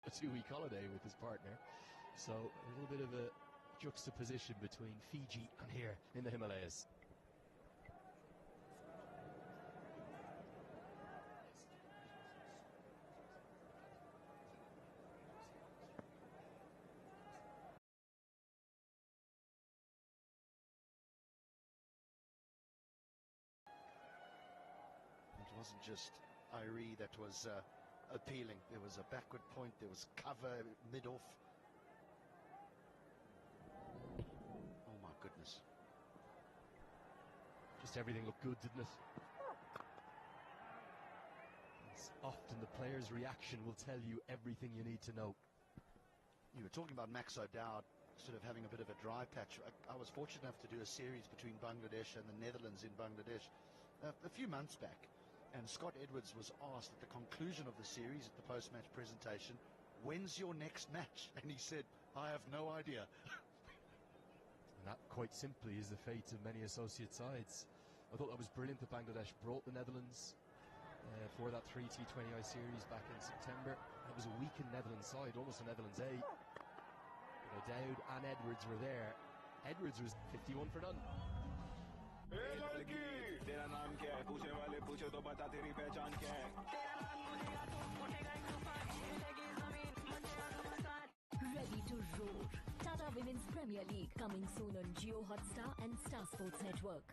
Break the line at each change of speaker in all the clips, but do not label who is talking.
a 2-week holiday with his partner. So a little bit of a juxtaposition between Fiji and here in the Himalayas.
It wasn't just Irie that was appealing. There was a backward point, there was cover mid-off. Oh my goodness.
Just everything looked good, didn't it? It's often the player's reaction will tell you everything you need to know.
You were talking about Max O'Dowd sort of having a bit of a dry patch. I was fortunate enough to do a series between Bangladesh and the Netherlands in Bangladesh a few months back. And Scott Edwards was asked at the conclusion of the series at the post-match presentation, when's your next match? And he said, I have no idea.
And that quite simply is the fate of many associate sides. I thought that was brilliant that Bangladesh brought the Netherlands for that 3 T20I series back in September. It was a weakened Netherlands side, almost a Netherlands A. But O'Dowd and Edwards were there. Edwards was 51 for none.
Ready to roar. Tata Women's Premier League coming soon on Jio Hotstar and Star Sports Network.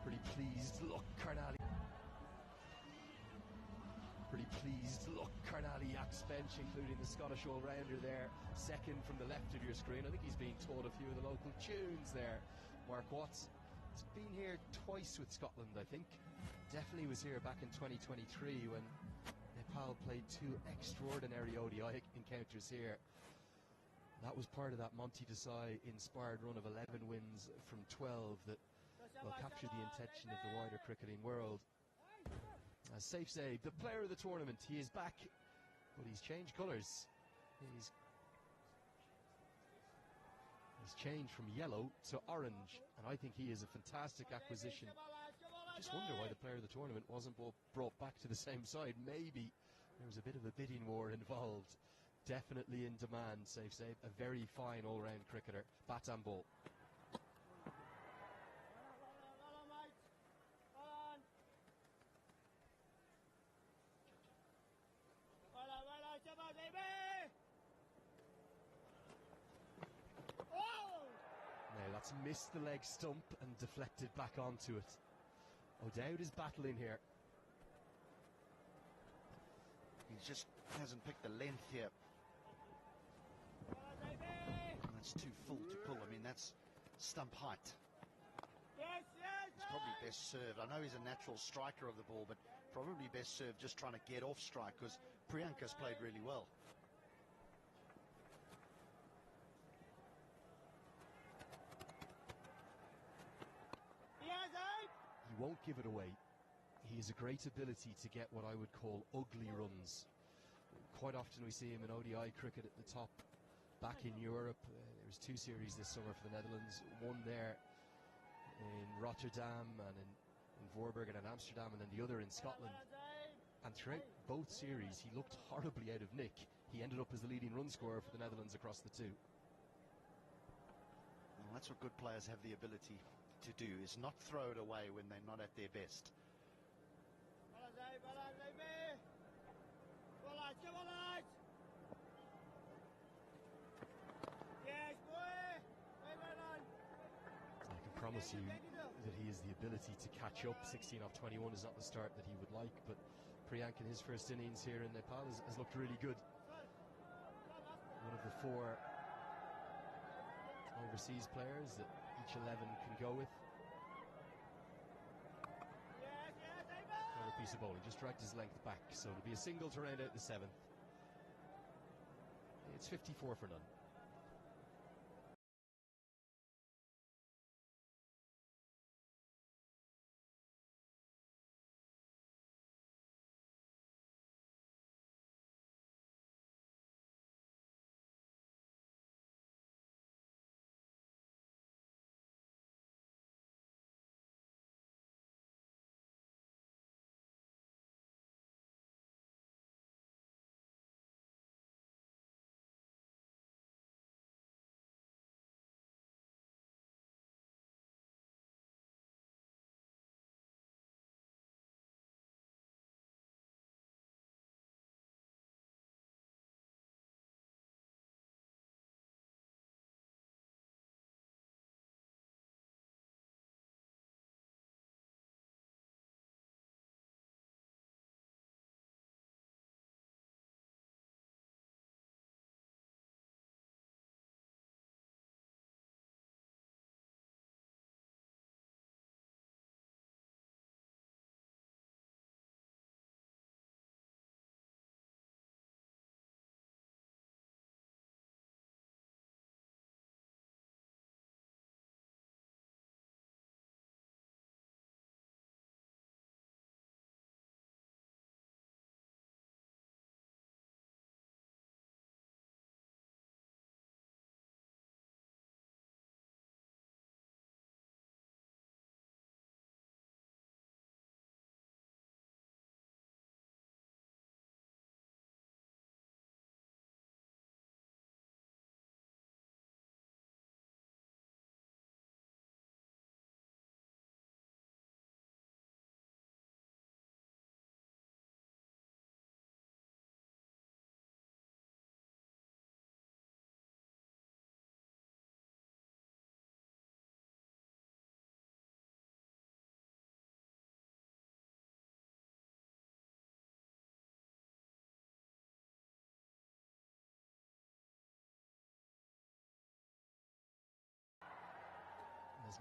Pretty pleased look, Karnali. Pretty pleased look, Karnali Yaks bench, including the Scottish all-rounder there, second from the left of your screen. I think he's being taught a few of the local tunes there. Mark Watts has been here twice with Scotland, I think. Definitely was here back in 2023 when Nepal played 2 extraordinary ODI encounters here. That was part of that Monty Desai inspired run of 11 wins from 12 that will capture the attention of the wider cricketing world. Safe save, the player of the tournament. He is back, but he's changed colours. He's changed from yellow to orange, and I think he is a fantastic acquisition. I just wonder why the player of the tournament wasn't brought back to the same side. Maybe there was a bit of a bidding war involved. Definitely in demand, safe save. A very fine all-round cricketer, bat and ball. Now that's missed the leg stump and deflected back onto it. O'Dowd is battling here.
He just hasn't picked the length here. And that's too full to pull. I mean, that's stump height. He's probably best served. I know he's a natural striker of the ball, but probably best served just trying to get off strike, because Priyanka's played really well.
He won't give it away. He has a great ability to get what I would call ugly runs. Quite often we see him in ODI cricket at the top. Back in Europe, there was 2 series this summer for the Netherlands. One there in Rotterdam and in Voorburg and in Amsterdam, and then the other in Scotland. And throughout both series he looked horribly out of nick. He ended up as the leading run scorer for the Netherlands across the 2.
Well, that's what good players have the ability to do, is not throw it away when they're not at their best.
I can promise you that he has the ability to catch up. 16 off 21 is not the start that he would like, but Priyank in his first innings here in Nepal has looked really good. One of the 4 overseas players that each 11 can go with. Another piece of bowling, just dragged his length back, so it'll be a single to round out the 7th. It's 54 for none.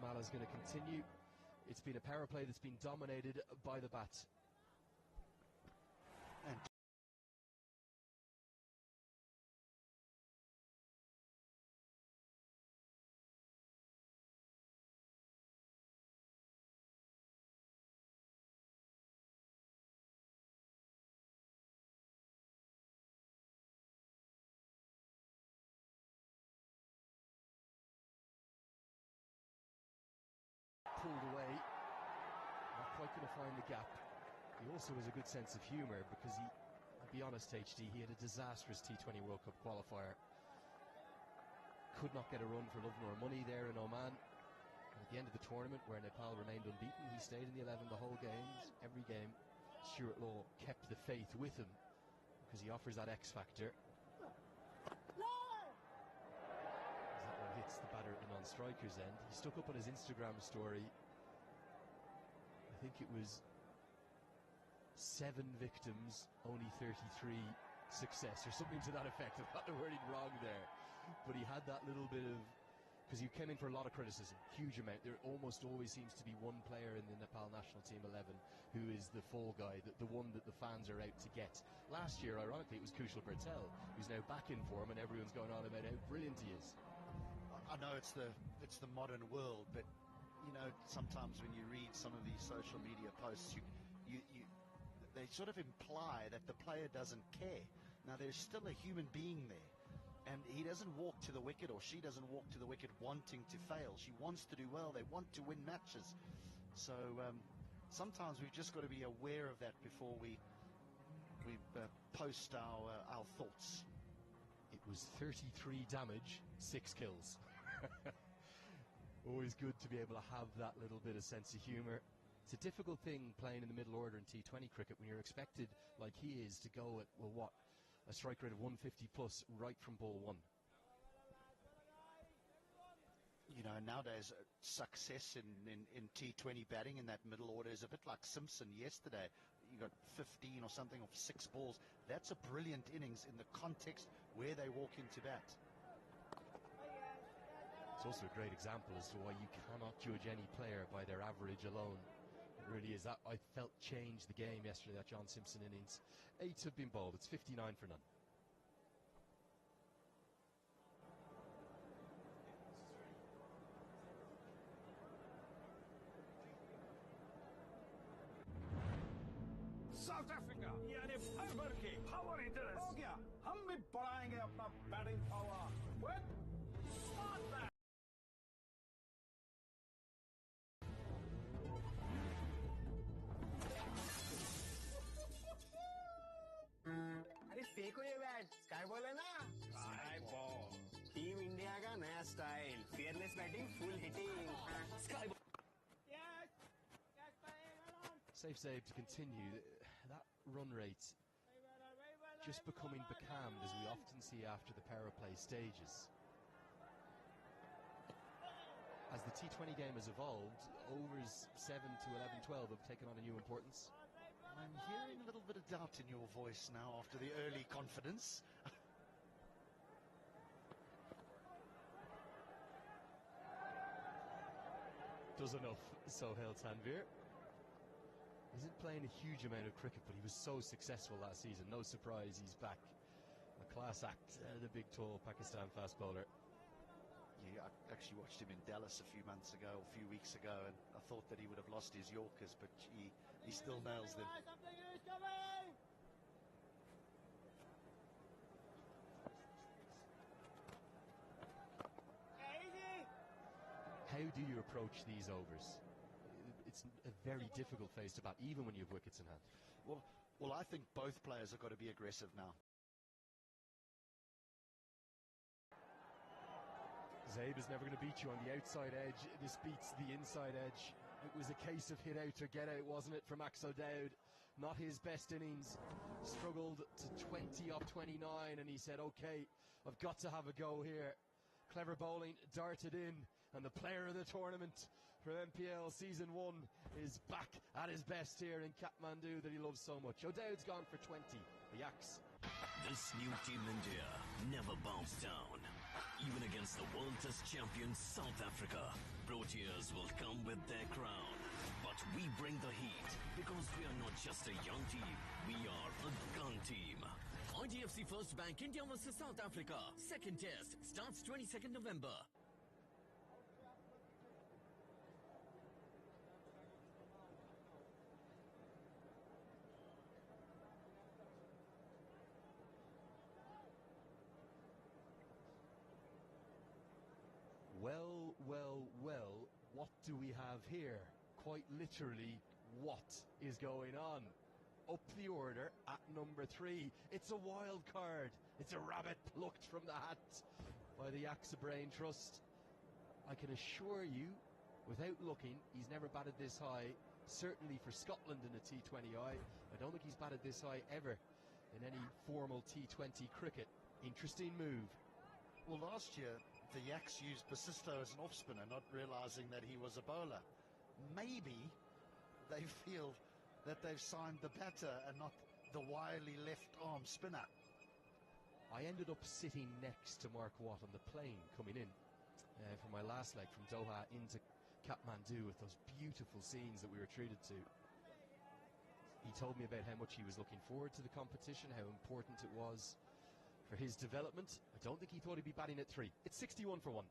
Mala's going to continue. It's been a power play that's been dominated by the bat.
And
pulled away, not quite going to find the gap. He also has a good sense of humour, because I'll be honest, HD, he had a disastrous T20 World Cup qualifier. Could not get a run for love nor money there in Oman. And at the end of the tournament, where Nepal remained unbeaten, he stayed in the 11 the whole games, every game. Stuart Law kept the faith with him, because he offers that X factor. Hits the batter at the non-striker's end. He stuck up on his Instagram story, I think it was 7 victims, only 33 success, or something to that effect. I got the wording wrong there, but he had that little bit of, because he came in for a lot of criticism, huge amount. There almost always seems to be one player in the Nepal national team 11 who is the fall guy, the one that the fans are out to get. Last year, ironically, it was Kushal Patel, who's now back in form, and everyone's going on about how brilliant he is.
I know it's the modern world, but you know, sometimes when you read some of these social media posts, they sort of imply that the player doesn't care. Now, there's still a human being there, and he doesn't walk to the wicket, or she doesn't walk to the wicket wanting to fail. She wants to do well. They want to win matches. So sometimes we've just got to be aware of that before we post our thoughts.
It was 33 damage, 6 kills. Always good to be able to have that little bit of sense of humour. It's a difficult thing playing in the middle order in T20 cricket when you're expected, like he is, to go at, well, what, a strike rate of 150 plus right from ball 1.
You know, nowadays success in T20 batting in that middle order is a bit like Simpson yesterday. You got 15 or something off 6 balls. That's a brilliant innings in the context where they walk into bat.
It's also a great example as to why you cannot judge any player by their average alone. It really is. That, I felt, changed the game yesterday, that John Simpson innings. 8 have been bowled. It's 59 for none.
South Africa यानी fibre की power interest हो गया हम भी बढ़ाएंगे अपना batting power with smart bat अरे फेंको ये बैट स्काई बॉल है ना स्काई बॉल टीम इंडिया का नया style fearless batting full hitting sky ball
Safe save to continue. That run rate just becoming becalmed, as we often see after the power play stages. As the T20 game has evolved, overs 7 to 11, 12 have taken on a new importance.
I'm hearing a little bit of doubt in your voice now after the early confidence.
Does enough, Sohail Tanvir. Isn't playing a huge amount of cricket, but he was so successful last season. No surprise he's back. A class act, the big, tall Pakistan fast bowler.
Yeah, I actually watched him in Dallas a few weeks ago, and I thought that he would have lost his Yorkers, but he still nails them.
How do you approach these overs? It's a very difficult phase to bat, even when you have wickets in hand.
Well, I think both players have got to be aggressive now.
Zabe is never going to beat you on the outside edge. This beats the inside edge. It was a case of hit out or get out, wasn't it, for Max O'Dowd? Not his best innings. Struggled to 20 off 29, and he said, okay, I've got to have a go here. Clever bowling, darted in, and the player of the tournament for NPL Season 1 is back at his best here in Kathmandu that he loves so much. O'Dowd's gone for 20. The Yaks.
This new Team India never bows down. Even against the world test champion South Africa, Proteas will come with their crown. But we bring the heat because we are not just a young team, we are a gun team. IDFC First Bank India vs South Africa. Second test starts 22nd November.
Well, well, well, what do we have here? Quite literally, what is going on? Up the order at number 3. It's a wild card. It's a rabbit plucked from the hat by the Yaks Brain Trust. I can assure you, without looking, he's never batted this high. Certainly for Scotland in a T20I. I don't think he's batted this high ever in any formal T20 cricket. Interesting move.
Well, last year, the Yaks used Basisto as an off-spinner, not realizing that he was a bowler. Maybe they feel that they've signed the batter and not the wily left-arm spinner.
I ended up sitting next to Mark Watt on the plane coming in for my last leg from Doha into Kathmandu with those beautiful scenes that we were treated to. He told me about how much he was looking forward to the competition, how important it was for his development. I don't think he thought he'd be batting at 3. It's 61 for 1.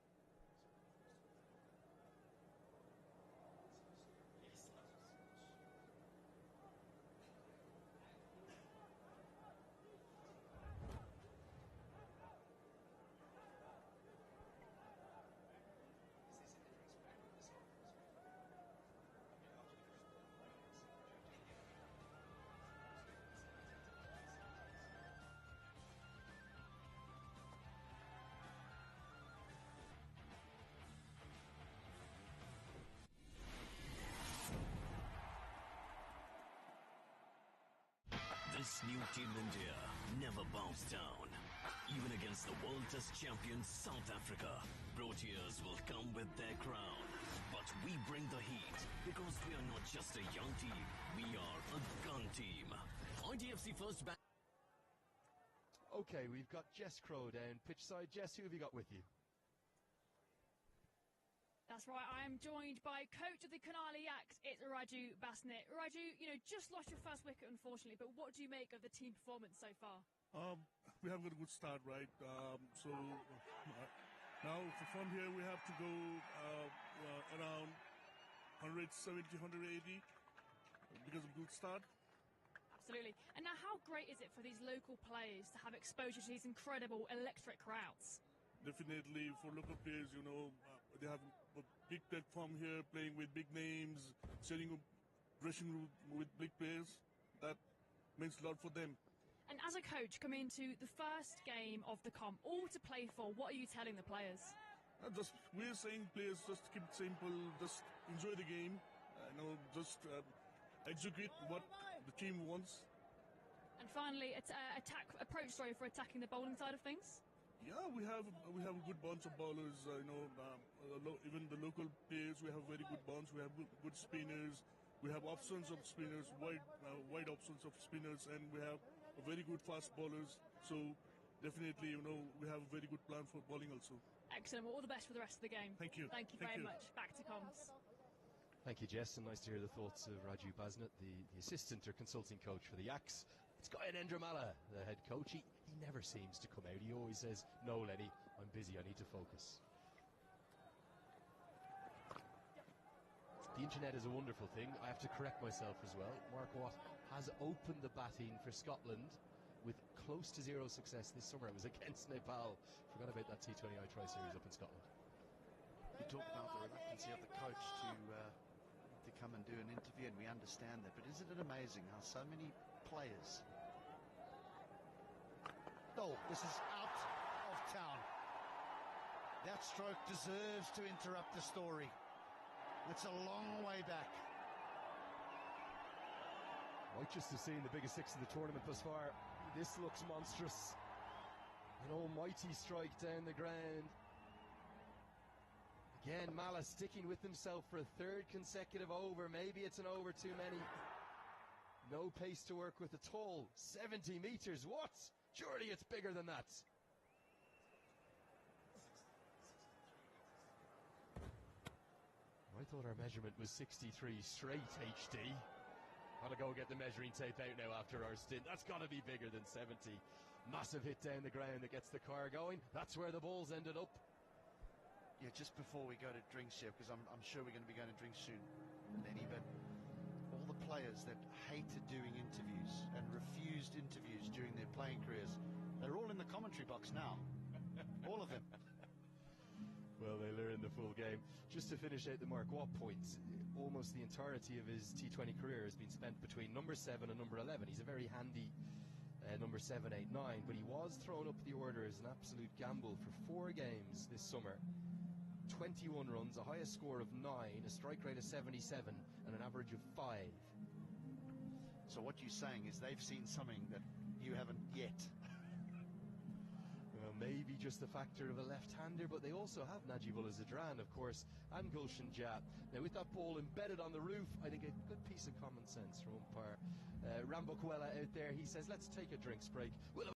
This new Team India never bows down. Even against the world test champion South Africa, Proteas will come with their crown. But we bring the heat because we are not just a young team, we are a gun team. IDFC First Bank.
Okay, we've got Jess Crow down pitch side. Jess, who have you got with you?
That's right, I am joined by coach of the Karnali Yaks, it's Raju Basnet. Raju, just lost your first wicket, unfortunately, but what do you make of the team performance so far?
We have got a good start, right? Now from here we have to go around 170, 180 because of good start.
Absolutely. And now how great is it for these local players to have exposure to these incredible electric crowds?
Definitely for local players, they have a big platform here, playing with big names, sharing a dressing room with big players. That means a lot for them.
And as a coach, coming into the first game of the comp, all to play for, what are you telling the players?
We're saying players just keep it simple, just enjoy the game, just execute what the team wants.
And finally, approach for attacking the bowling side of things.
Yeah, we have a good bunch of bowlers. Even the local players, we have very good bunch. We have good spinners. We have options of spinners, wide options of spinners, and we have a very good fast bowlers. So definitely, we have a very good plan for bowling also.
Excellent. Well, all the best for the rest of the game.
Thank you.
Thank you very much. Back to comms.
Thank you, Jess, and nice to hear the thoughts of Raju Basnet, the assistant or consulting coach for the Yaks. It's Guy Endramala, the head coach. He never seems to come out. He always says, "No, Lenny, I'm busy. I need to focus." The internet is a wonderful thing. I have to correct myself as well. Mark Watt has opened the batting for Scotland with close to 0 success this summer. It was against Nepal. Forgot about that T20I tri-series up in Scotland.
You talk about the reluctancy of the coach to come and do an interview, and we understand that. But isn't it amazing how so many players... Oh, this is out of town. That stroke deserves to interrupt the story. It's a long way back.
Might just have seen the biggest 6 of the tournament thus far. This looks monstrous. An almighty strike down the ground. Again, Mala sticking with himself for a 3rd consecutive over. Maybe it's an over too many. No pace to work with at all. 70 metres. What? Surely it's bigger than that. thought our measurement was 63 straight HD. Gotta go get the measuring tape out now after our stint. That's gotta be bigger than 70. Massive hit down the ground that gets the car going. That's where the balls ended up.
Yeah, just before we go to drinks here, because I'm sure we're going to be going to drinks soon, Lenny, but all the players that hated doing interviews and refused interviews during their playing careers, they're all in the commentary box now. All of them.
Well, they learned the full game. Just to finish out the Mark Watt points, almost the entirety of his T20 career has been spent between number 7 and number 11. He's a very handy number 7, 8, 9, but he was thrown up the order as an absolute gamble for 4 games this summer. 21 runs, a highest score of 9, a strike rate of 77, and an average of 5.
So what you're saying is they've seen something that you haven't yet.
Well, maybe just the factor of a left-hander, but they also have Najibullah Zadran, of course, and Gulshan Jat. Now, with that ball embedded on the roof, I think a good piece of common sense from umpire Rambo Kuela out there. He says, let's take a drinks break. We'll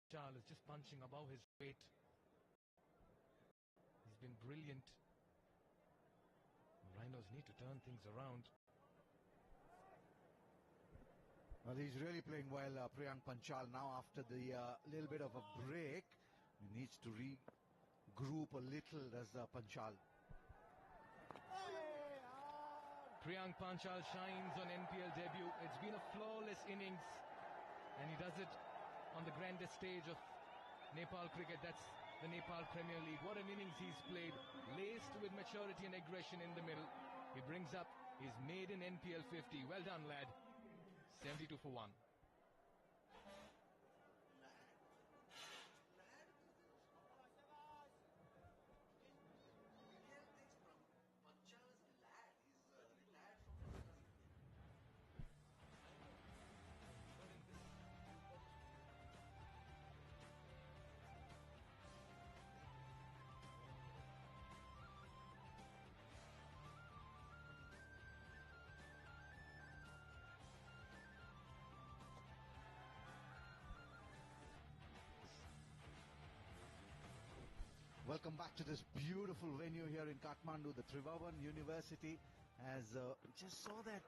Charles is just punching above his weight. He's been brilliant. Rhinos need to turn things around.
Well, he's really playing well, Priyank Panchal. Now after the little bit of a break, he needs to regroup a little, does Panchal.
Priyank Panchal shines on NPL debut. It's been a flawless innings, and he does it on the grandest stage of Nepal cricket. That's the Nepal Premier League. What an innings he's played, laced with maturity and aggression in the middle. He brings up his maiden NPL 50. Well done, lad. 72 for 1.
Welcome back to this beautiful venue here in Kathmandu. The Chitawan University has just saw that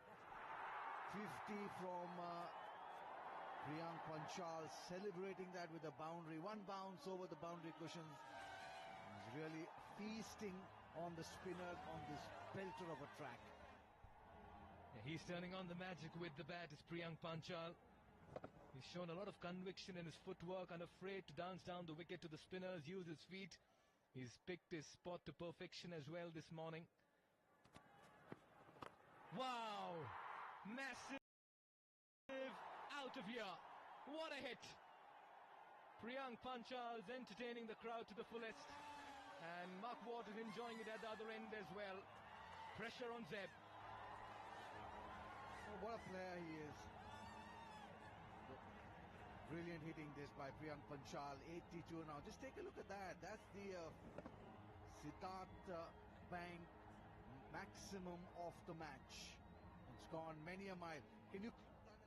50 from Priyank Panchal, celebrating that with a boundary. One bounce over the boundary cushions. He's really feasting on the spinners on this pelter of a track.
Yeah, he's turning on the magic with the bat, is Priyank Panchal. He's shown a lot of conviction in his footwork, unafraid to dance down the wicket to the spinners, use his feet. He's picked his spot to perfection as well this morning. Wow! Massive out of here. What a hit! Priyank Panchal's entertaining the crowd to the fullest. And Mark Watt is enjoying it at the other end as well. Pressure on Zeb.
Oh, what a player he is. Brilliant hitting this by Priyank Panchal, 82 now. Just take a look at that. That's the Siddharth Bank maximum of the match. It's gone many a mile. Can you click that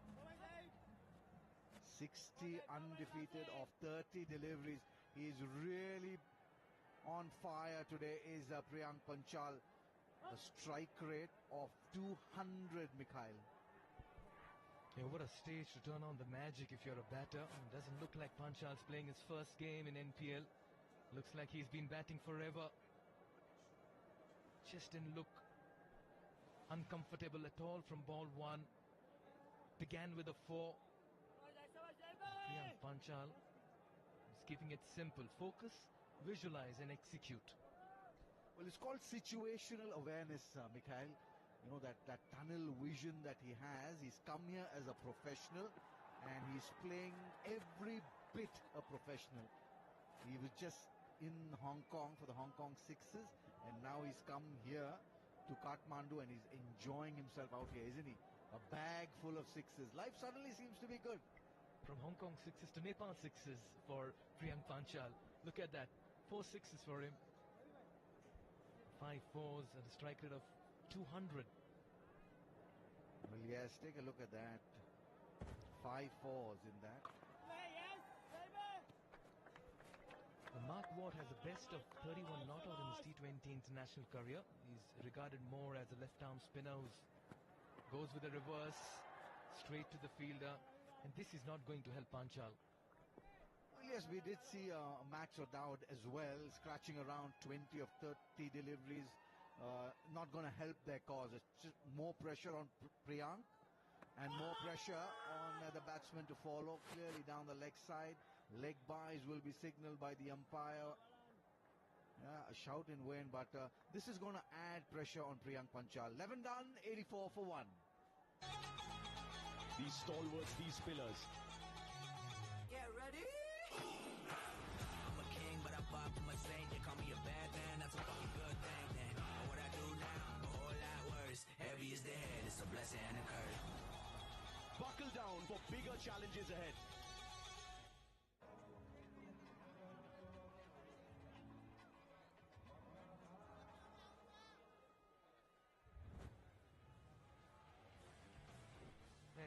as well, please? 60 undefeated of 30 deliveries. He's really on fire today is Priyank Panchal. A strike rate of 200, Mikhail.
Yeah, what a stage to turn on the magic if you're a batter. It doesn't look like Panchal's playing his first game in NPL. Looks like he's been batting forever. Just didn't look uncomfortable at all from ball one. Began with a 4. Priyank Panchal is keeping it simple. Focus, visualize and execute.
Well, it's called situational awareness, Mikhail. You know, that tunnel vision that he has. He's come here as a professional and he's playing every bit a professional. He was just in Hong Kong for the Hong Kong Sixers and now he's come here to Kathmandu and he's enjoying himself out here, isn't he? A bag full of sixes. Life suddenly seems to be good.
From Hong Kong sixes to Nepal sixes for Priyank Panchal. Look at that. 4 sixes for him. 5 4s and a strike rate of 200.
Well, yes, take a look at that. 5 4s in that.
Mark Watt has a best of 31 not out in his T20 international career. He's regarded more as a left-arm spinner who goes with a reverse, straight to the fielder. And this is not going to help Panchal.
Well, yes, we did see Max O'Dowd as well, scratching around 20 of 30 deliveries. Not going to help their cause. It's just more pressure on Priyank and more pressure on the batsman to follow clearly down the leg side. Leg byes will be signaled by the umpire. Yeah, a shout in vain, but this is going to add pressure on Priyank Panchal. 11 done, 84 for 1.
These stalwarts, these pillars.
Get ready. I'm a king, but I pop from a saint. They call me a bad man, that's a fucking good thing. Then what I do now, a whole lot worse. Heavy is the head, it's a blessing and a curse.
Buckle down for bigger challenges ahead.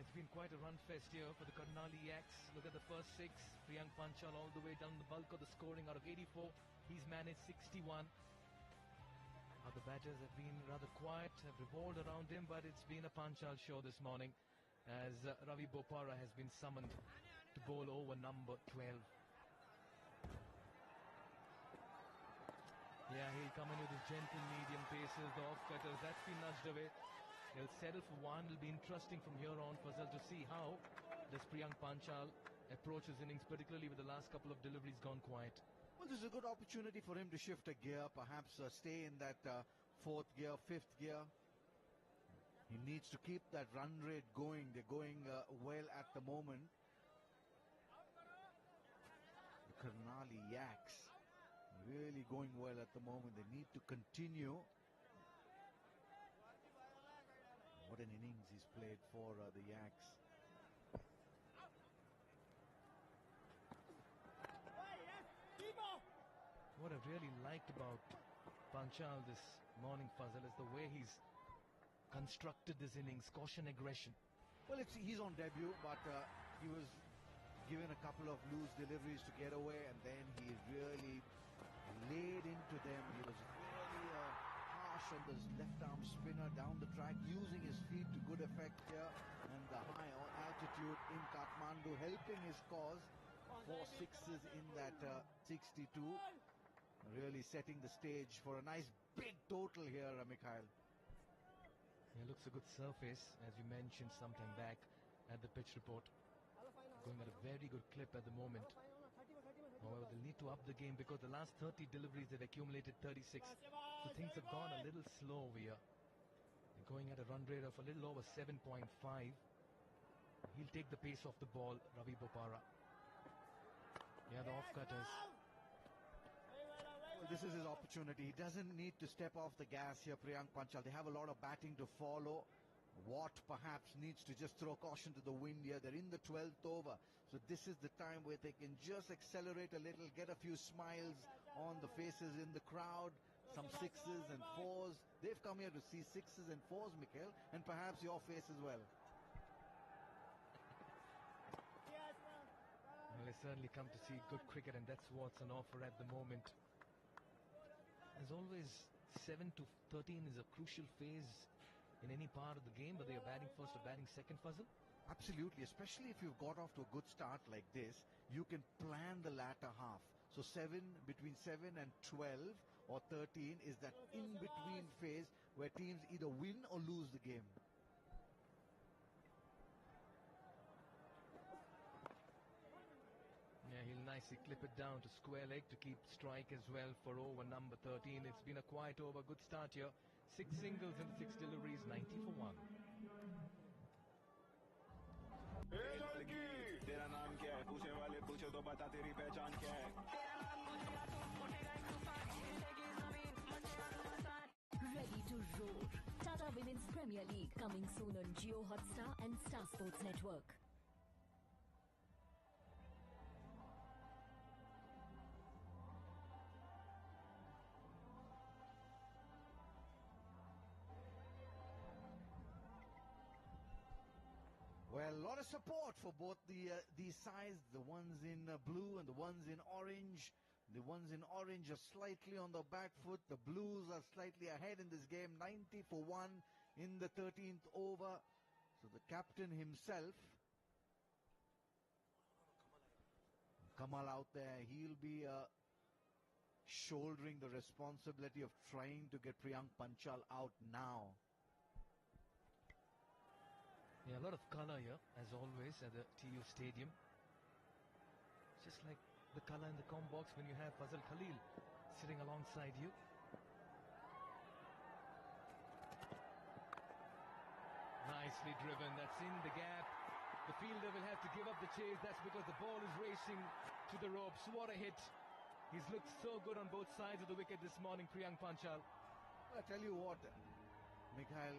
It's been quite a run fest here for the Karnali Yaks. Look at the first 6. Priyank Panchal all the way down the bulk of the scoring. Out of 84, he's managed 61. Other batters have been rather quiet, have revolved around him, but it's been a Panchal show this morning as Ravi Bopara has been summoned to bowl over number 12. Yeah, he'll come in with his gentle medium paces, the off-cutters. That's been nudged away. He'll settle for 1. It'll be interesting from here on for us to see how does Priyank Panchal approach his innings, particularly with the last couple of deliveries gone quiet.
Well, this is a good opportunity for him to shift a gear, perhaps stay in that 4th gear, 5th gear. He needs to keep that run rate going. They're going well at the moment. The Karnali Yaks really going well at the moment. They need to continue. What an innings he's played for the Yaks.
What I really liked about Panchal this morning, Fazal, is the way he's constructed this innings, caution, aggression.
Well, he's on debut, but he was given a couple of loose deliveries to get away, and then he really laid into them. He was really harsh on the left arm spinner down the track, using his feet to good effect here, and the high altitude in Kathmandu helping his cause. 4 sixes in that 62, really setting the stage for a nice big total here, Mikhail.
It looks a good surface, as you mentioned sometime back at the pitch report. Going at a very good clip at the moment. However, they'll need to up the game because the last 30 deliveries they've accumulated 36. So things have gone a little slow here. They're going at a run rate of a little over 7.5. He'll take the pace off the ball, Ravi Bopara. Yeah, the off-cutters.
Well, this is his opportunity. He doesn't need to step off the gas here, Priyank Panchal. They have a lot of batting to follow. Watt perhaps needs to just throw caution to the wind here. They're in the 12th over. So this is the time where they can just accelerate a little, get a few smiles on the faces in the crowd, some sixes and fours. They've come here to see sixes and fours, Mikhail, and perhaps your face as well.
Well, they certainly come to see good cricket, and that's what's on offer at the moment. As always, 7 to 13 is a crucial phase in any part of the game, whether you're batting first or batting second, Fazal?
Absolutely, especially if you've got off to a good start like this, you can plan the latter half. So between 7 and 12 or 13 is that in-between phase where teams either win or lose the game.
Yeah, he'll nicely clip it down to square leg to keep strike as well for over number 13. It's been a quiet over, good start here. 6 singles and 6 deliveries, 90 for 1.
तेरा नाम क्या है पूछे वाले पूछे तो बता तेरी पहचान क्या है
Ready to roar. Tata Women's Premier League coming soon on Jio Hotstar and Star Sports Network.
Well, a lot of support for both these sides, the ones in blue and the ones in orange. The ones in orange are slightly on the back foot. The blues are slightly ahead in this game, 90 for 1 in the 13th over. So the captain himself, Kamal out there, he'll be shouldering the responsibility of trying to get Priyank Panchal out now.
Yeah, a lot of colour here, as always, at the TU Stadium. Just like the colour in the com box when you have Fazal Khalil sitting alongside you. Nicely driven, that's in the gap. The fielder will have to give up the chase. That's because the ball is racing to the ropes. What a hit. He's looked so good on both sides of the wicket this morning, Priyank Panchal.
I tell you what, Mikhail,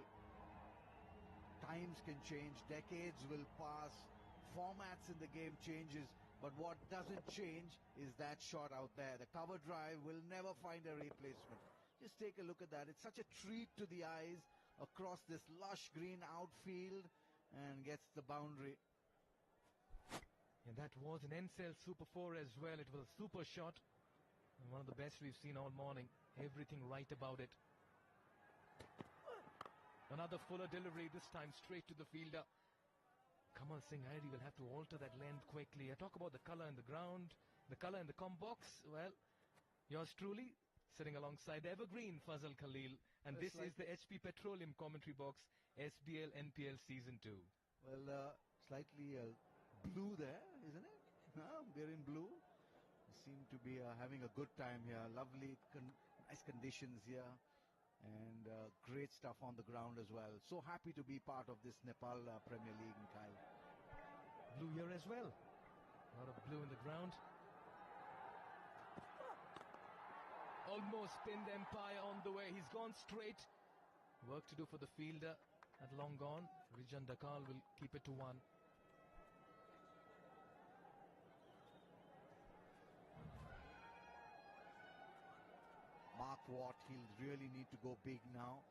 times can change, decades will pass, formats in the game changes, but what doesn't change is that shot out there. The cover drive will never find a replacement. Just take a look at that. It's such a treat to the eyes across this lush green outfield and gets the boundary.
And that was an NCL Super 4 as well. It was a super shot. And one of the best we've seen all morning. Everything right about it. Another fuller delivery, this time straight to the fielder. Kamal Singh Airi will have to alter that length quickly. I talk about the colour in the ground, the colour in the com box. Well, yours truly, sitting alongside Evergreen Fazal Khalil. And this is the HP Petroleum commentary box, SBL NPL Season 2.
Well, slightly blue there, isn't it? They're in blue. They seem to be having a good time here. Lovely, nice conditions here. And great stuff on the ground as well. So happy to be part of this Nepal Premier League, Mikhail.
Blue here as well. A lot of blue in the ground. Almost pinned Empire on the way. He's gone straight. Work to do for the fielder at long gone. Rijan Dakal will keep it to 1.
Mark Watt, he'll really need to go big now.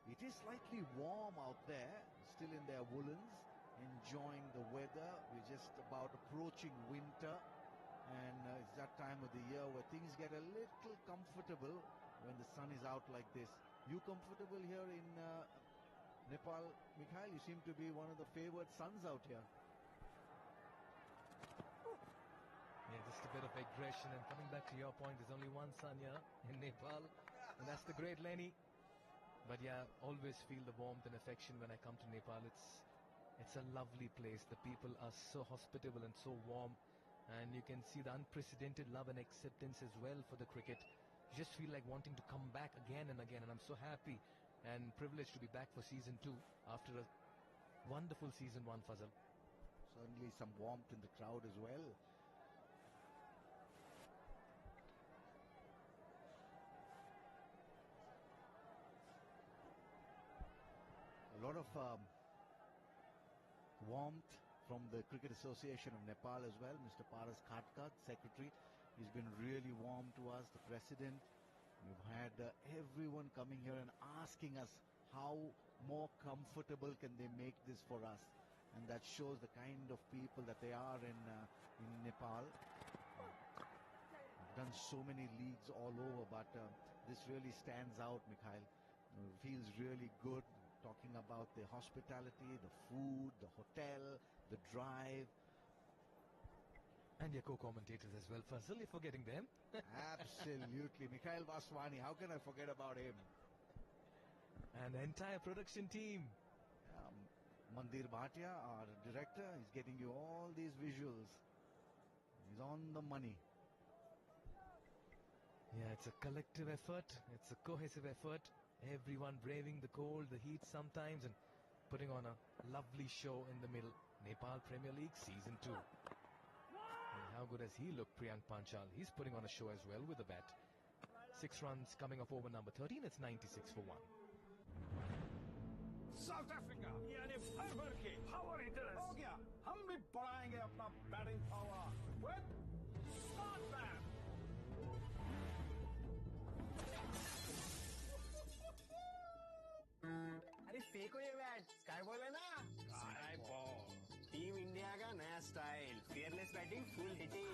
It is slightly warm out there, still in their woolens. enjoying the weather. We're just about approaching winter, and it's that time of the year where things get a little comfortable when the sun is out like this. You comfortable here in Nepal, Mikhail? You seem to be one of the favored sons out here.
Yeah, just a bit of aggression. And coming back to your point, there's only one sun here in Nepal, and that's the great Lenny. But yeah, always feel the warmth and affection when I come to Nepal. It's a lovely place. The people are so hospitable and so warm, and you can see the unprecedented love and acceptance as well for the cricket. You just feel like wanting to come back again and again, and I'm so happy and privileged to be back for season 2 after a wonderful season 1, Fazal.
Certainly some warmth in the crowd as well. A lot of warmth from the Cricket Association of Nepal as well. Mr. Paras Khatkar, Secretary, he's been really warm to us, the President. We've had everyone coming here and asking us how more comfortable can they make this for us. And that shows the kind of people that they are in Nepal. We've done so many leagues all over, but this really stands out, Mikhail. Feels really good. Talking about the hospitality, the food, the hotel, the drive.
And your co-commentators as well, Fazal, you're forgetting them.
Absolutely. Mikhail Vaswani, how can I forget about him?
And the entire production team.
Mandir Bhatia, our director, is getting you all these visuals. He's on the money.
Yeah, it's a collective effort. It's a cohesive effort. Everyone braving the cold, the heat sometimes, and putting on a lovely show in the middle. Nepal Premier League Season 2. And how good has he looked, Priyank Panchal? He's putting on a show as well with the bat. 6 runs coming off over number 13. It's 96 for 1.
South Africa, यानी fibre के power hitters. हो गया, हम भी बढ़ाएंगे अपना batting power with smart bat.
अरे फेंको ये बैट, स्काई बॉल है ना? Sky ball. टीम इंडिया का नया style, fearless batting, full hitting.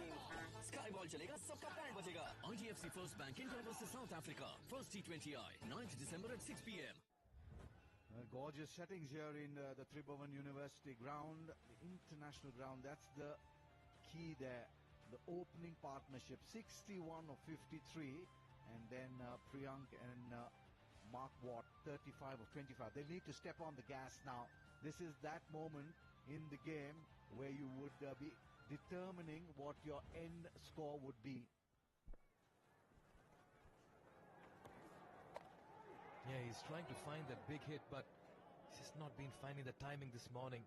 Sky ball चलेगा, सबका पैर बजेगा. IDFC First Bank India versus South Africa. First T20I, 9th December at 6 p.m.
Gorgeous settings here in the Tribhuvan University ground, the international ground. That's the key there. The opening partnership, 61 of 53, and then Priyank and Mark Watt, 35 of 25. They need to step on the gas now. This is that moment in the game where you would be determining what your end score would be.
Yeah, he's trying to find that big hit, but he's just not been finding the timing this morning.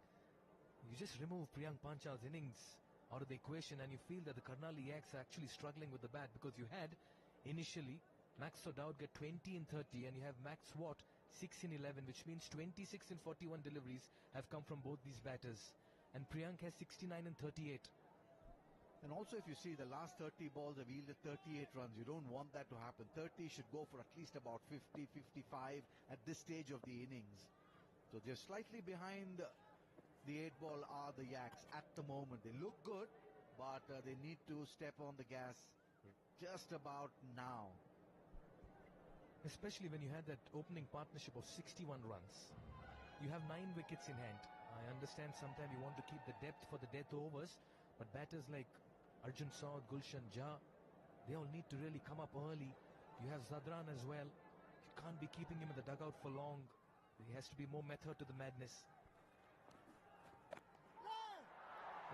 You just remove Priyank Panchal's innings out of the equation, and you feel that the Karnali Yaks are actually struggling with the bat, because you had initially Max O'Dowd get 20 in 30, and you have Max Watt 6 in 11, which means 26 in 41 deliveries have come from both these batters. And Priyank has 69 in 38.
And also, if you see, the last 30 balls have yielded 38 runs. You don't want that to happen. 30 should go for at least about 50, 55 at this stage of the innings. So they're slightly behind the 8-ball are the Yaks at the moment. They look good, but they need to step on the gas just about now.
Especially when you had that opening partnership of 61 runs. You have 9 wickets in hand. I understand sometimes you want to keep the depth for the death overs, but batters like Arjun Saud, Gulshan Jha, they all need to really come up early. You have Zadran as well. You can't be keeping him in the dugout for long. There has to be more method to the madness.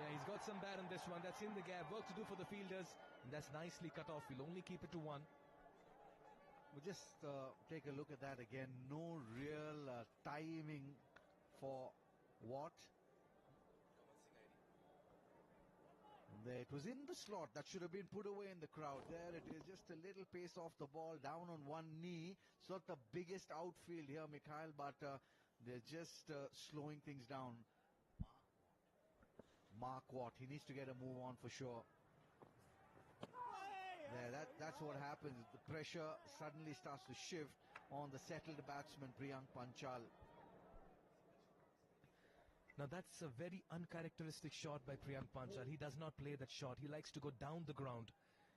Yeah, he's got some bat on this one. That's in the gap. Work to do for the fielders. And that's nicely cut off. We'll only keep it to 1.
We'll just take a look at that again. No real timing for Watt. There, it was in the slot. That should have been put away in the crowd. There it is, just a little pace off the ball, down on one knee. It's not the biggest outfield here, Mikhail, but they're just slowing things down. Mark Watt, he needs to get a move on for sure. There, that's what happens. The pressure suddenly starts to shift on the settled batsman, Priyank Panchal.
Now that's a very uncharacteristic shot by Priyank Panchal. He does not play that shot. He likes to go down the ground.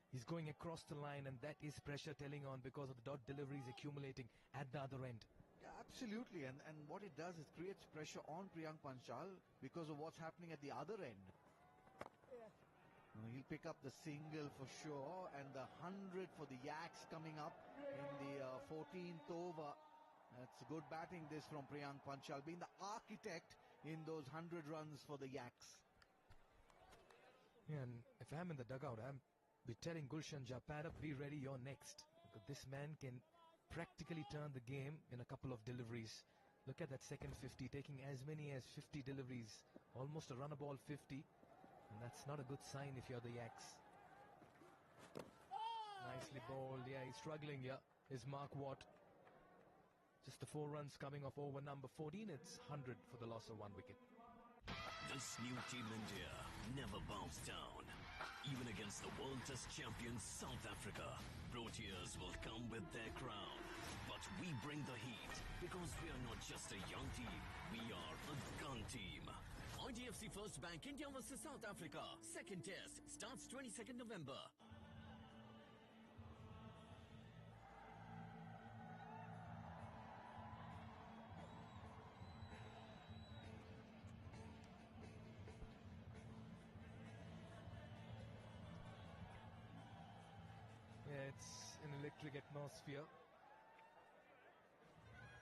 He's going across the line, and that is pressure telling on because of the dot deliveries accumulating at the other end.
Yeah, absolutely. And what it does is creates pressure on Priyank Panchal because of what's happening at the other end. He'll pick up the single for sure, and the 100 for the Yaks coming up in the 14th over. That's good batting this from Priyank Panchal, being the architect in those 100 runs for the Yaks.
Yeah, and if I'm in the dugout, I'm be telling Gulshan Japara, be ready, you're next. Because this man can practically turn the game in a couple of deliveries. Look at that second 50, taking as many as 50 deliveries. Almost a run-a-ball 50. And that's not a good sign if you're the Yaks. Nicely bowled. Yeah, he's struggling here. Is Mark Watt. Just the 4 runs coming off over number 14. It's 100 for the loss of 1 wicket.
This new Team India never bows down. Even against the World Test champions South Africa, Proteas will come with their crown. But we bring the heat because we are not just a young team, we are a gun team. IDFC First Bank India vs South Africa. Second test starts 22nd November.
Yeah, it's an electric atmosphere.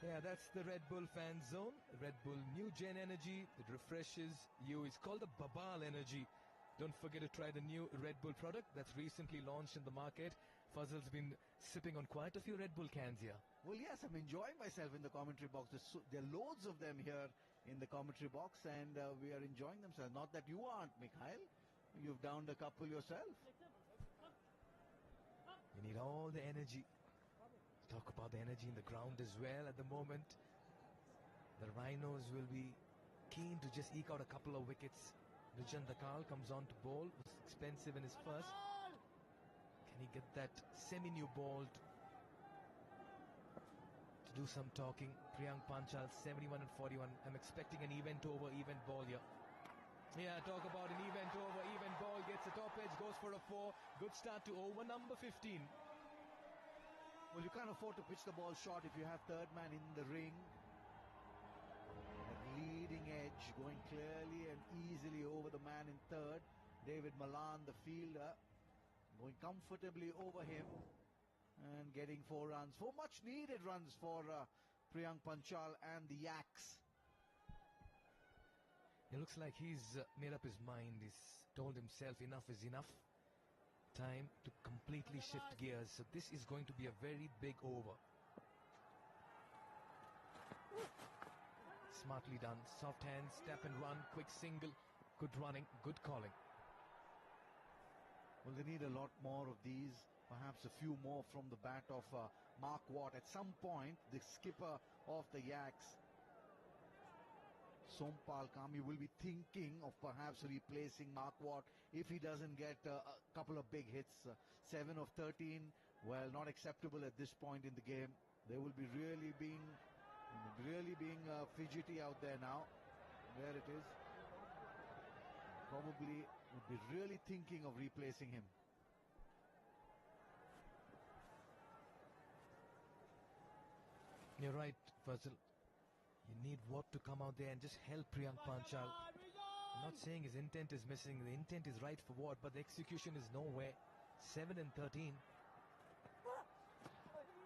Yeah, that's the Red Bull fan zone. Red Bull New Gen Energy. It refreshes you. It's called the Babal Energy. Don't forget to try the new Red Bull product that's recently launched in the market. Fazal's been sipping on quite a few Red Bull cans here.
Well, yes, I'm enjoying myself in the commentary box. There are loads of them here in the commentary box, and we are enjoying themselves. Not that you aren't, Mikhail. You've downed a couple yourself.
You need all the energy. Talk about the energy in the ground as well at the moment. The Rhinos will be keen to just eke out a couple of wickets. Rijan Dakal comes on to bowl. It's expensive in his first. Can he get that semi-new ball to do some talking? Priyank Panchal, 71 and 41. I'm expecting an event over, event ball here. Yeah, talk about an event over, event ball. Gets the top edge, goes for a 4. Good start to over number 15.
Well, you can't afford to pitch the ball short if you have third man in the ring. That leading edge going clearly and easily over the man in third. David Malan, the fielder, going comfortably over him and getting 4 runs. 4 much needed runs for Priyank Panchal and the Yaks.
It looks like he's made up his mind. He's told himself enough is enough. Time to completely shift gears. So this is going to be a very big over. Smartly done. Soft hands, tap and run, quick single. Good running, good calling.
Well, they need a lot more of these. Perhaps a few more from the bat of Mark Watt. At some point, the skipper of the Yaks, Sompal Kami, will be thinking of perhaps replacing Mark Watt if he doesn't get a couple of big hits. 7 of 13, well, not acceptable at this point in the game. They will be really being fidgety out there now. There it is. Probably would be really thinking of replacing him.
You're right, Fazal. You need Watt to come out there and just help Priyank Panchal. I'm not saying his intent is missing. The intent is right for Watt, but the execution is nowhere. 7 and 13.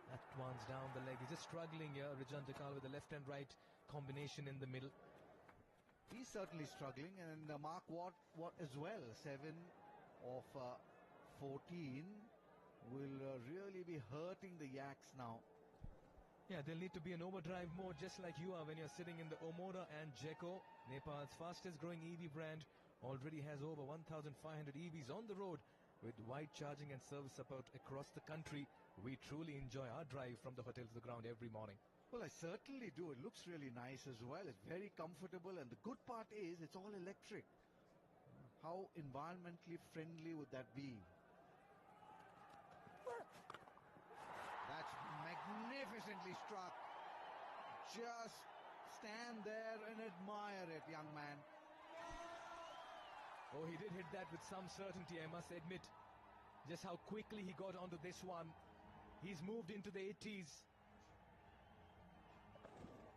That one's down the leg. He's just struggling here. Rijan Dakal with the left and right combination in the middle.
He's certainly struggling, and Mark Watt as well. 7 of 14 will really be hurting the Yaks now.
Yeah, there'll need to be an overdrive mode just like you are when you're sitting in the Omora and Jeko. Nepal's fastest growing EV brand already has over 1,500 EVs on the road with wide charging and service support across the country. We truly enjoy our drive from the hotel to the ground every morning.
Well, I certainly do. It looks really nice as well. It's very comfortable, and the good part is it's all electric. How environmentally friendly would that be? That's magnificently struck. Just stands stand there and admire it, young man.
Oh, he did hit that with some certainty, I must admit. Just how quickly he got onto this one. He's moved into the 80s.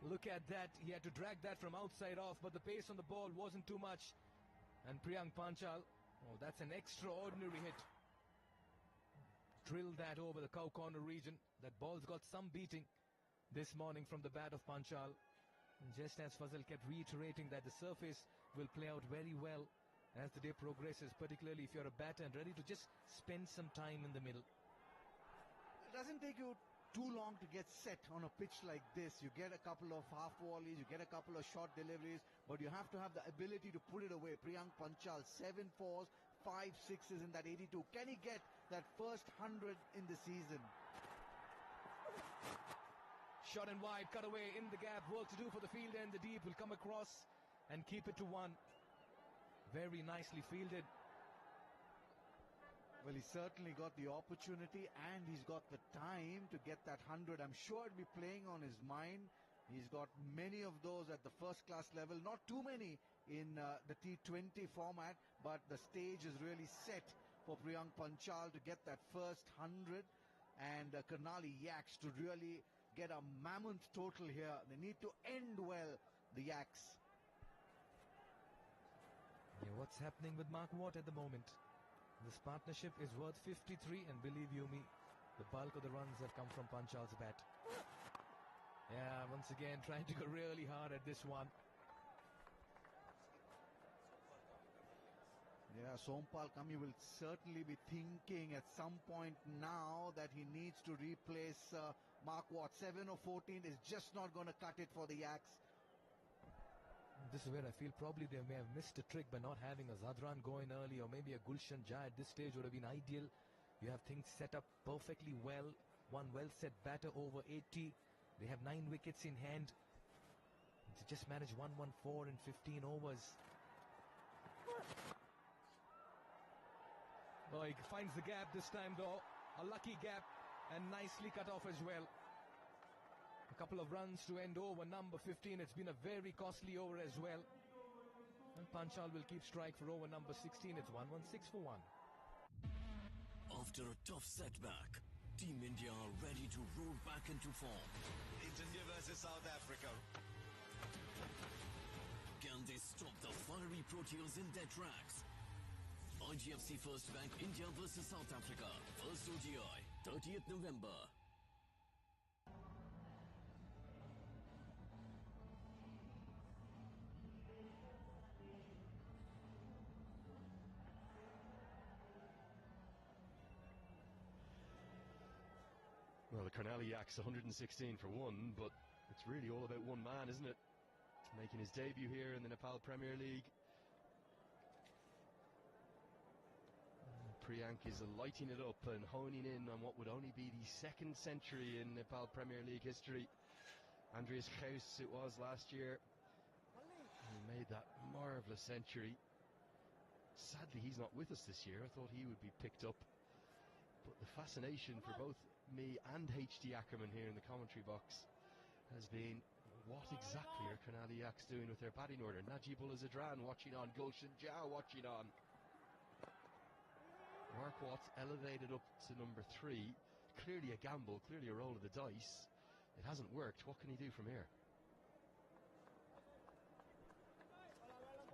Look at that. He had to drag that from outside off, but the pace on the ball wasn't too much. And Priyank Panchal, oh, that's an extraordinary hit. Drilled that over the cow corner region. That ball's got some beating this morning from the bat of Panchal. And just as Fazal kept reiterating that the surface will play out very well as the day progresses, particularly if you're a batter and ready to just spend some time in the middle.
It doesn't take you too long to get set on a pitch like this. You get a couple of half volleys, you get a couple of short deliveries, but you have to have the ability to put it away. Priyank Panchal, 7 4s, 5 6s in that 82. Can he get that first 100 in the season?
Shot and wide, cut away in the gap. Work to do for the field end. The deep will come across and keep it to 1. Very nicely fielded.
Well, he certainly got the opportunity and he's got the time to get that 100. I'm sure it'll be playing on his mind. He's got many of those at the first class level. Not too many in the T20 format, but the stage is really set for Priyank Panchal to get that first 100 and Karnali Yaks to really get a mammoth total here. They need to end well, the Yaks.
Yeah, what's happening with Mark Watt at the moment? This partnership is worth 53, and believe you me, the bulk of the runs have come from Panchal's bat. Yeah, once again trying to go really hard at this one.
Yeah, Sompal Kami will certainly be thinking at some point now that he needs to replace Mark Watt. 7 or 14 is just not going to cut it for the Yaks.
This is where I feel probably they may have missed a trick by not having a Zadran going early, or maybe a Gulshan Jai at this stage would have been ideal. You have things set up perfectly well. One well-set batter over 80. They have 9 wickets in hand. To just manage 114 in 15 overs. Oh, he finds the gap this time though. A lucky gap and nicely cut off as well. A couple of runs to end over number 15. It's been a very costly over as well. And Panchal will keep strike for over number 16. It's 116 for 1.
After a tough setback, Team India are ready to roll back into form.
It's India versus South Africa.
Can they stop the fiery Proteas in their tracks? IGFC First Bank India versus South Africa. First ODI, 30th November.
Well, the Karnali Yaks 116 for 1, but it's really all about one man, isn't it? Making his debut here in the Nepal Premier League. Priyank is lighting it up and honing in on what would only be the 2nd century in Nepal Premier League history. Andreas Khaus it was last year. He made that marvellous century. Sadly, he's not with us this year. I thought he would be picked up. But the fascination for both me and HD Ackerman here in the commentary box has been, what exactly are Karnali Yaks doing with their batting order? Najibullah Zadran watching on, Gulshan Jai watching on. Mark Watts elevated up to number 3. Clearly a gamble, clearly a roll of the dice. It hasn't worked. What can he do from here?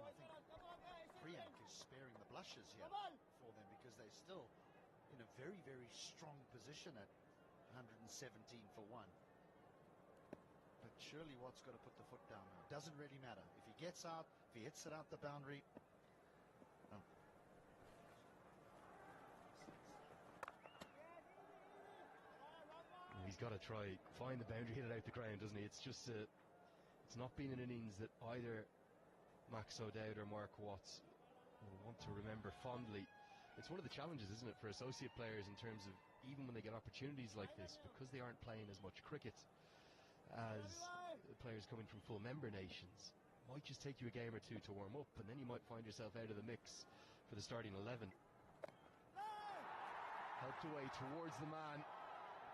I think Priyank is sparing the blushes here for them because they're still in a very, very strong position at 117 for 1. But surely Watt's got to put the foot down now. Doesn't really matter. If he gets out, if he hits it out the boundary. Oh.
He's got to try, find the boundary, hit it out the ground, doesn't he? It's just, it's not been an innings that either Max O'Dowd or Mark Watts will want to remember fondly. It's one of the challenges, isn't it, for associate players in terms of even when they get opportunities like this, because they aren't playing as much cricket as players coming from full member nations. Might just take you a game or two to warm up, and then you might find yourself out of the mix for the starting 11. Helped away towards the man,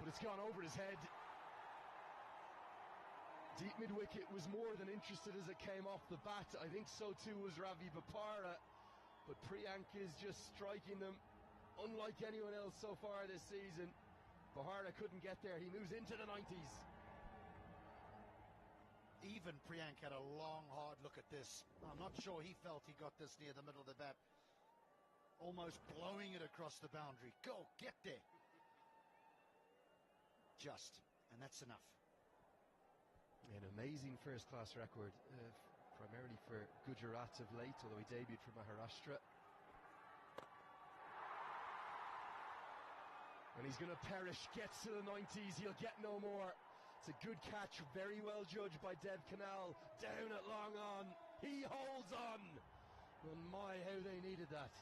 but it's gone over his head. Deep mid-wicket was more than interested as it came off the bat. I think so too was Ravi Bapara. But Priyank is just striking them unlike anyone else so far this season. Bapara couldn't get there. He moves into the 90s.
Even Priyank had a long, hard look at this. I'm not sure he felt he got this near the middle of the bat. Almost blowing it across the boundary. Go, get there. Just, and that's enough.
An amazing first-class record, primarily for Gujarat of late, although he debuted for Maharashtra. And he's going to perish, gets to the 90s, he'll get no more. It's a good catch, very well judged by Dev Kanal. Down at long on, he holds on. And my, how they needed that.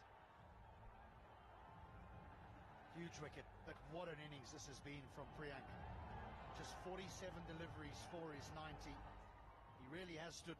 Huge wicket, but what an innings this has been from Priyank. Just 47 deliveries for his 90. He really has stood.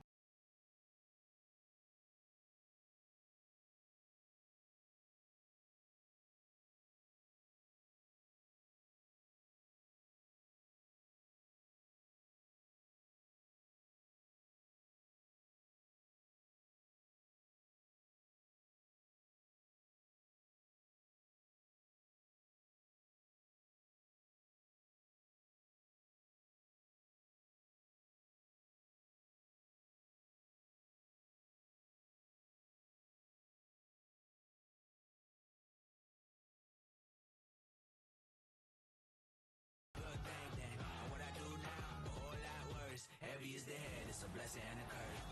Heavy is the head, it's a blessing and a curse.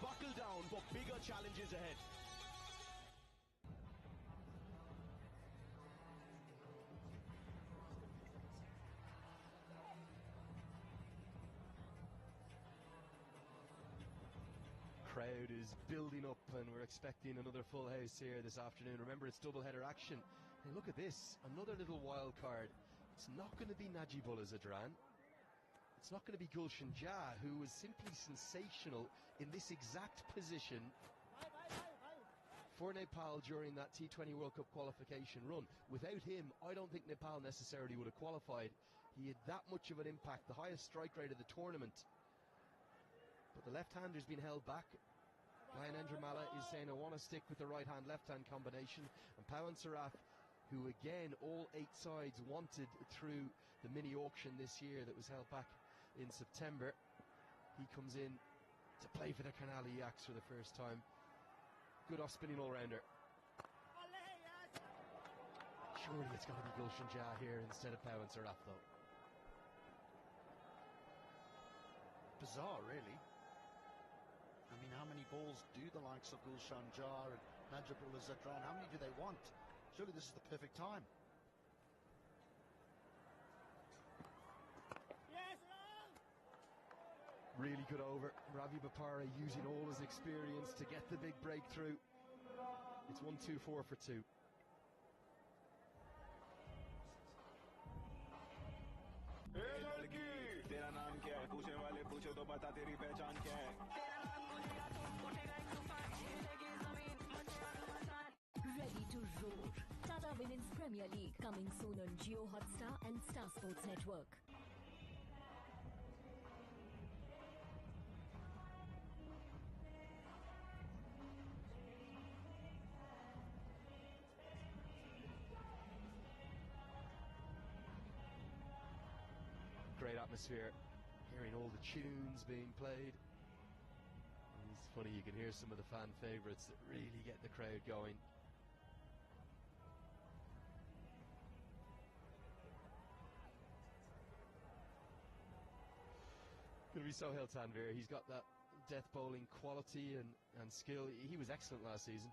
Buckle down for bigger challenges ahead.
Crowd is building up and we're expecting another full house here this afternoon. Remember, it's double-header action. Hey, look at this, another little wild card. It's not going to be Najibullah Zadran. It's not going to be Gulshan Jah, who was simply sensational in this exact position for Nepal during that T20 World Cup qualification run. Without him, I don't think Nepal necessarily would have qualified. He had that much of an impact, the highest strike rate of the tournament. But the left-hander's been held back. Gyanendra Malla is saying, I want to stick with the right-hand, left-hand combination. And Pawan Saraf, who again, all 8 sides wanted through the mini-auction this year that was held back in September. He comes in to play for the Karnali Yaks for the first time. Good off-spinning all-rounder. Surely it's going to be Gulshan Jah here instead of Pawan Saraf, though.
Bizarre, really. I mean, how many balls do the likes of Gulshan Jah and Najibullah Zadran, how many do they want? Surely this is the perfect time.
Really good over. Ravi Bapara using all his experience to get the big breakthrough. It's 1-2-4 for 2.
Ready to roar. Tata Women's Premier League coming soon on Jio Hotstar and Star Sports Network.
Great atmosphere, hearing all the tunes being played. And it's funny, you can hear some of the fan favourites that really get the crowd going. Going to be Sohail Tanvir. He's got that death bowling quality and skill. He was excellent last season.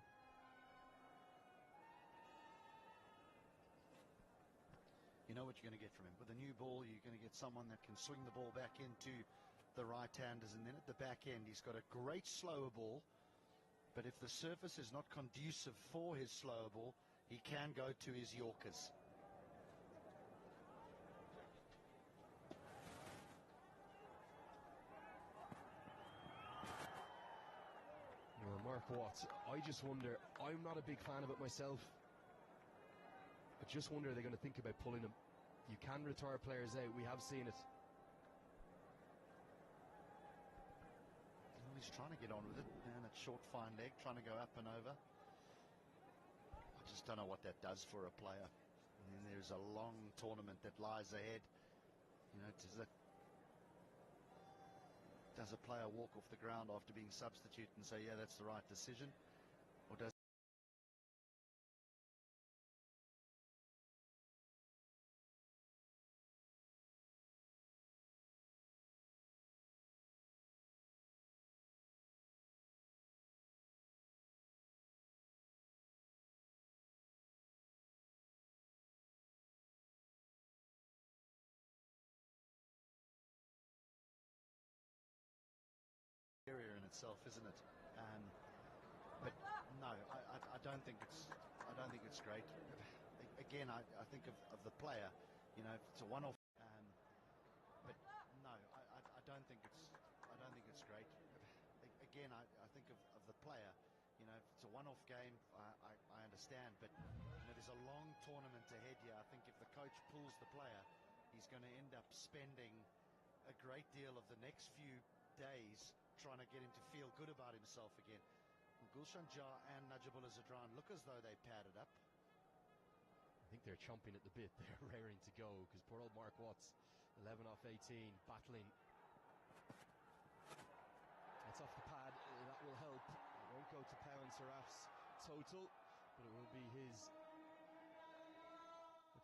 You know what you're going to get from him. With a new ball, you're going to get someone that can swing the ball back into the right-handers. And then at the back end, he's got a great slower ball. But if the surface is not conducive for his slower ball, he can go to his Yorkers.
Mark Watts, I just wonder, I'm not a big fan of it myself. I just wonder, are they going to think about pulling him? You can retire players out, we have seen it.
he's trying to get on with it, and it's short, fine leg, trying to go up and over. I just don't know what that does for a player. And then there's a long tournament that lies ahead. You know, does a player walk off the ground after being substituted and say, yeah, that's the right decision? Or does area in itself, isn't it? But no, I don't think it's great. Again, I think of the player. You know, if it's a one-off. But no, I don't think it's great. Again, I think of the player. You know, if it's a one-off game, I understand. But you know, there's a long tournament ahead here. I think if the coach pulls the player, he's going to end up spending a great deal of the next few days trying to get him to feel good about himself again. Gulshan Jah and Najibullah Zadran look as though they padded up.
I think they're chomping at the bit. They're raring to go because poor old Mark Watts, 11 off 18, battling. That's off the pad. That will help. It won't go to Pawan Saraf's total, but it will be his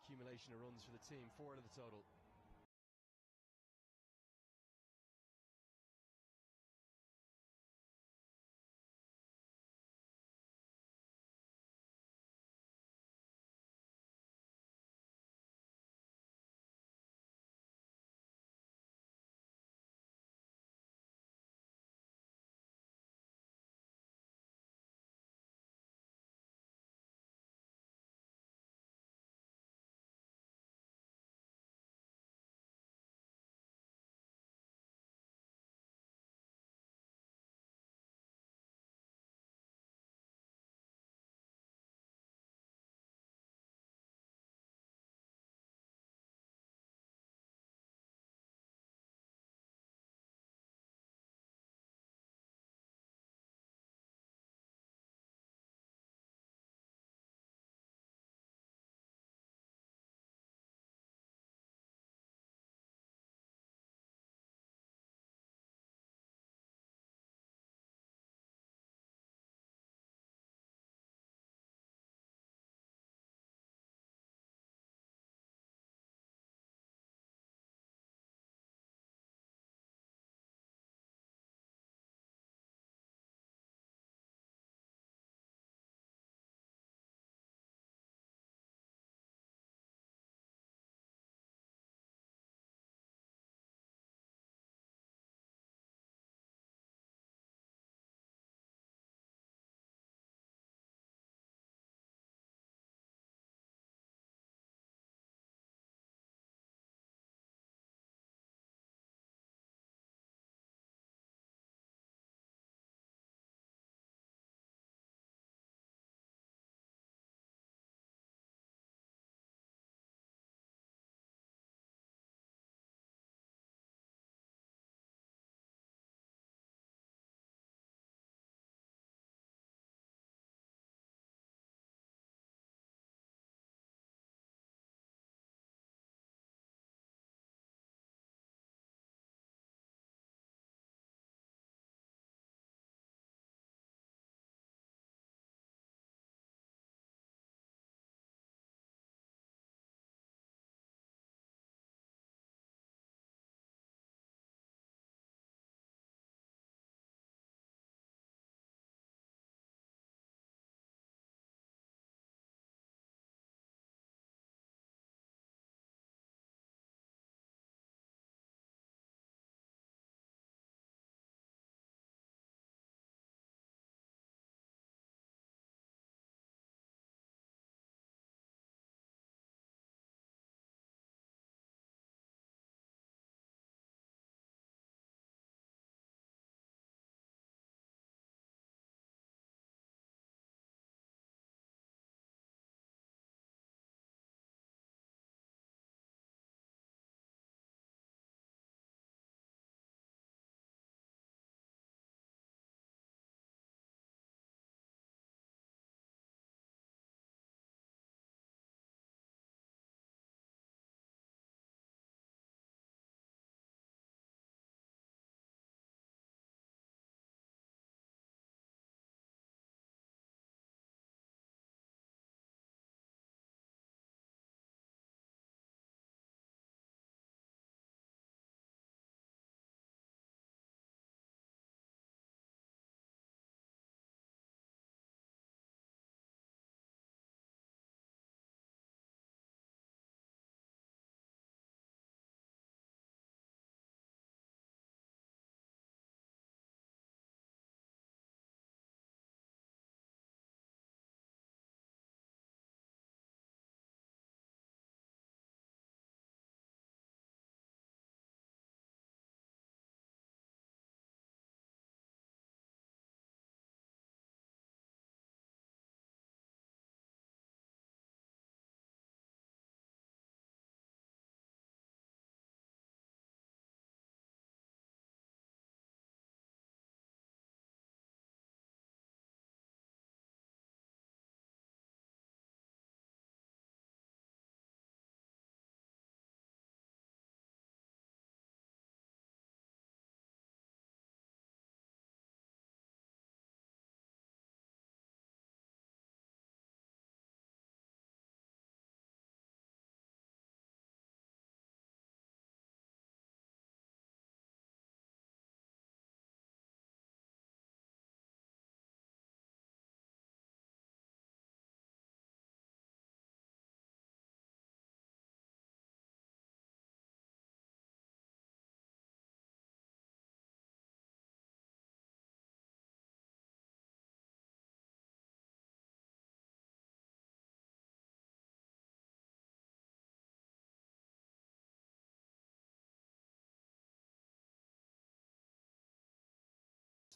accumulation of runs for the team. 4 to the total.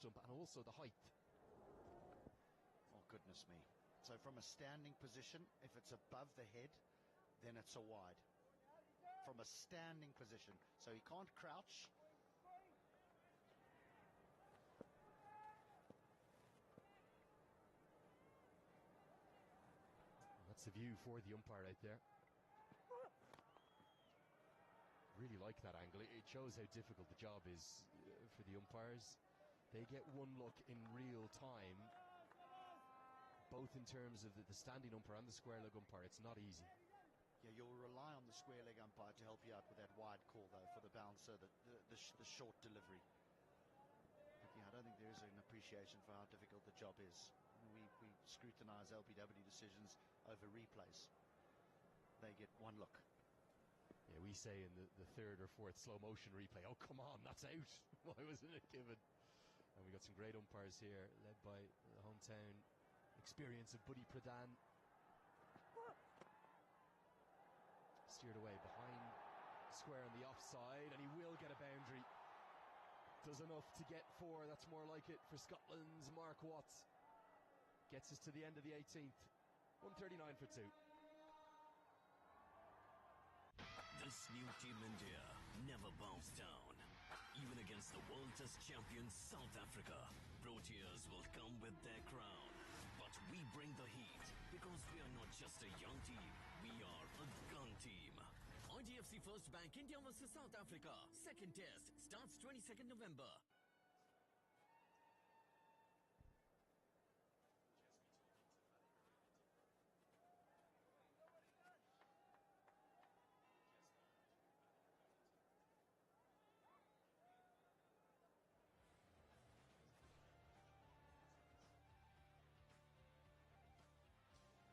stump, and also the height.
Oh, goodness me. So from a standing position, if it's above the head, then it's a wide. From a standing position. So he can't crouch.
That's the view for the umpire out there. Really like that angle. It shows how difficult the job is for the umpires. They get one look in real time, both in terms of the standing umpire and the square leg umpire. It's not easy.
Yeah, you'll rely on the square leg umpire to help you out with that wide call, though, for the bouncer, the short delivery. But yeah, I don't think there is an appreciation for how difficult the job is. We scrutinize LBW decisions over replays. They get one look.
Yeah, we say in the third or fourth slow motion replay, oh, come on, that's out. Why wasn't it given? And we got some great umpires here, led by the hometown experience of Buddy Pradhan. Steered away behind square on the offside, and he will get a boundary. Does enough to get 4. That's more like it for Scotland's Mark Watts. Gets us to the end of the 18th. 139 for 2.
This new Team India never bows down. Even against the world test champion South Africa, Proteas will come with their crown. But we bring the heat because we are not just a young team, we are a gun team. IDFC First Bank India vs South Africa. Second test starts 22nd November.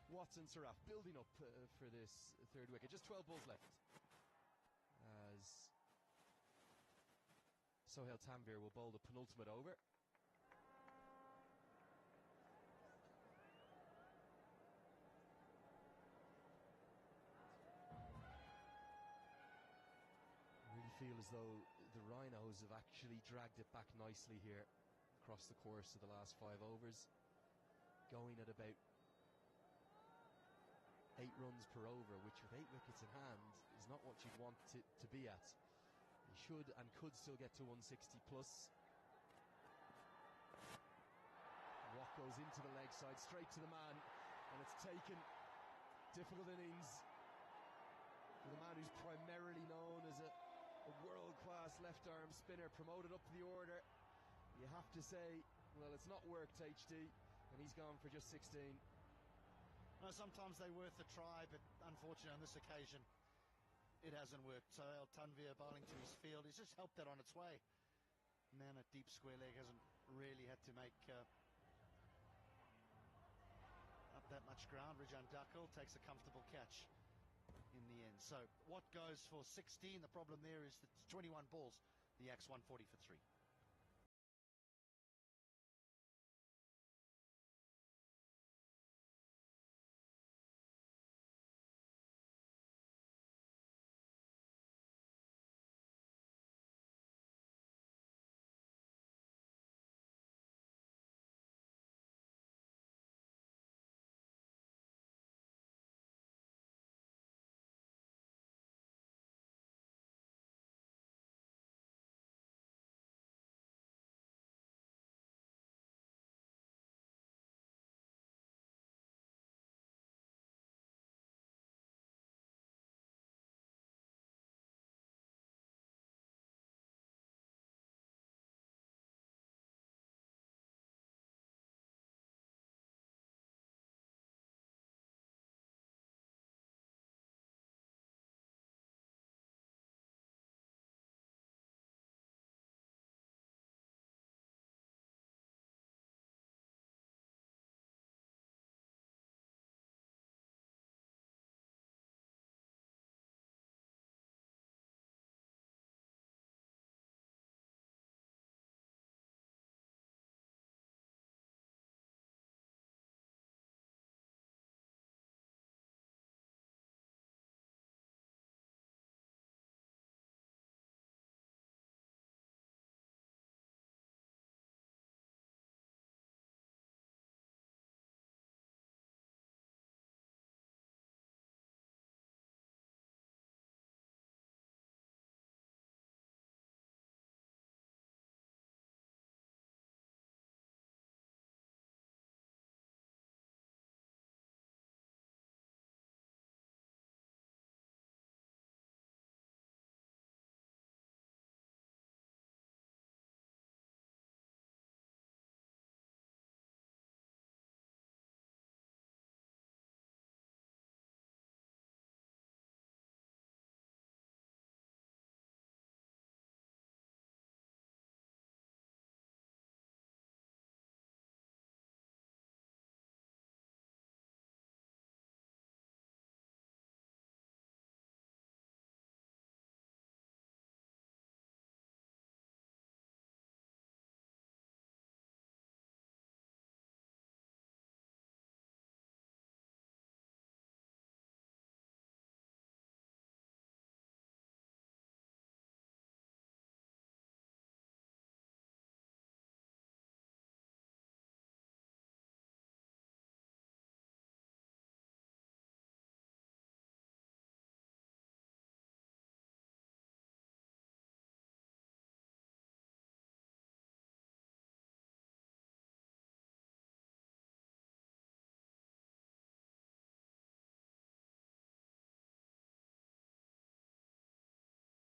Watts and Saraf building up for this third wicket. Just 12 balls left. As Sohail Tanvir will bowl the penultimate over. I really feel as though the Rhinos have actually dragged it back nicely here across the course of the last 5 overs. Going at about 8 runs per over, which with 8 wickets in hand is not what you'd want to be at. You should and could still get to 160 plus. Watt goes into the leg side, straight to the man, and it's taken. Difficult innings for the man who's primarily known as a world-class left-arm spinner, promoted up the order. You have to say, well, it's not worked, HD, and he's gone for just 16.
No, sometimes they're worth a try, but unfortunately on this occasion, it hasn't worked. So Tanvir bowling to his field. He's just helped that on its way. Man at deep square leg hasn't really had to make up that much ground. Rijan Dakal takes a comfortable catch in the end. So what goes for 16? The problem there is that it's 21 balls. The Yaks 140 for 3.